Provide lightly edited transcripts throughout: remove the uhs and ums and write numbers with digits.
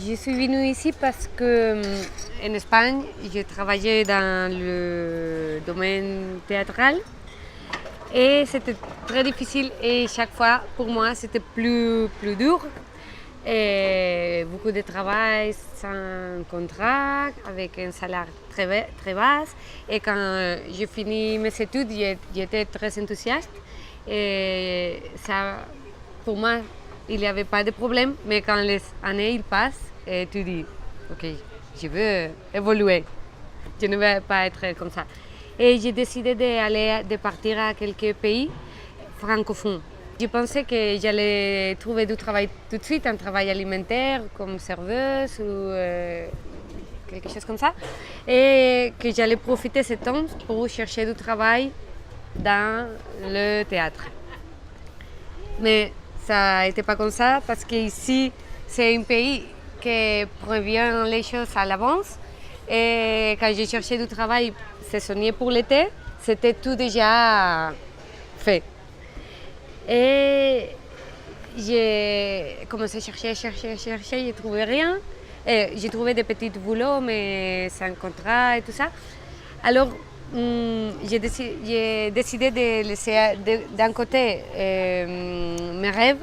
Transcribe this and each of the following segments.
Je suis venue ici parce que en Espagne, j'ai travaillé dans le domaine théâtral et c'était très difficile et chaque fois pour moi c'était plus dur. Et beaucoup de travail sans contrat, avec un salaire très bas. Et quand j'ai fini mes études, j'étais très enthousiaste. Et ça, pour moi, il n'y avait pas de problème. Mais quand les années ils passent, et tu dis, OK, je veux évoluer. Je ne veux pas être comme ça. Et j'ai décidé de partir à quelques pays francophones. Je pensais que j'allais trouver du travail tout de suite, un travail alimentaire comme serveuse ou quelque chose comme ça, et que j'allais profiter de ce temps pour chercher du travail dans le théâtre. Mais ça n'était pas comme ça parce qu'ici, c'est un pays qui prévient les choses à l'avance. Et quand j'ai cherché du travail saisonnier pour l'été, c'était tout déjà fait. Et j'ai commencé à chercher, j'ai trouvé rien. Et j'ai trouvé des petits boulots, mais sans contrat et tout ça. Alors, j'ai décidé de laisser d'un côté mes rêves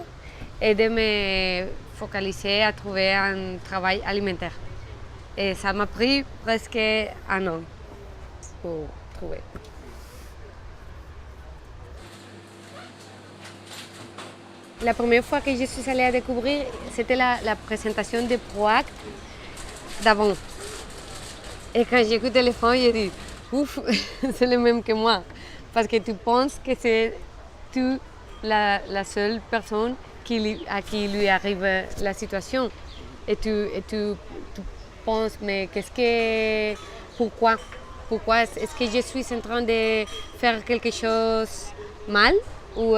et de me focaliser à trouver un travail alimentaire. Et ça m'a pris presque un an pour trouver. La première fois que je suis allée à découvrir, c'était la présentation de ProAct d'avant. Et quand j'ai écouté le fond, j'ai dit, ouf, c'est le même que moi. Parce que tu penses que c'est tu la seule personne à qui lui arrive la situation. Et tu penses, mais pourquoi est-ce que je suis en train de faire quelque chose mal? Ou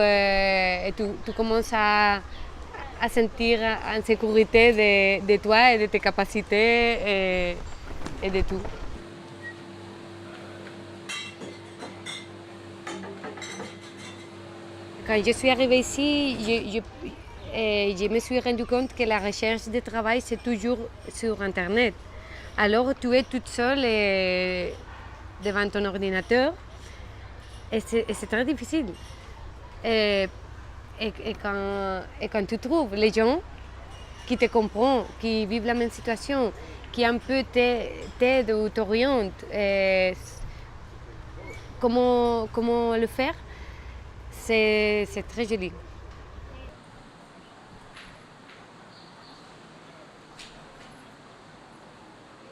tu commences à sentir insécurité de toi et de tes capacités et de tout. Quand je suis arrivée ici, je me suis rendu compte que la recherche de travail, c'est toujours sur Internet. Alors, tu es toute seule devant ton ordinateur et c'est très difficile. Et quand tu trouves les gens qui te comprennent, qui vivent la même situation, qui un peu t'aident ou t'orientent, comment le faire, c'est très joli.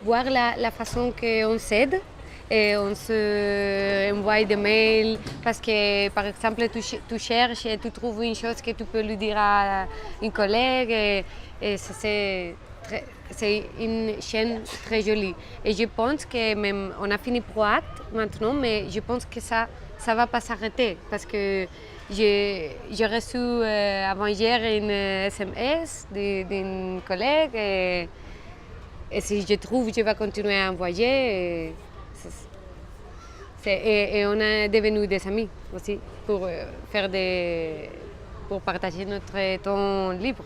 Voir la façon qu'on s'aide et on se envoie des mails parce que, par exemple, tu cherches et tu trouves une chose que tu peux lui dire à une collègue et c'est une chaîne très jolie. Et je pense que même, on a fini ProAct maintenant, mais je pense que ça va pas s'arrêter parce que j'ai reçu avant-hier une SMS d'une collègue et si je trouve, je vais continuer à envoyer. Et on est devenus des amis aussi pour partager notre temps libre.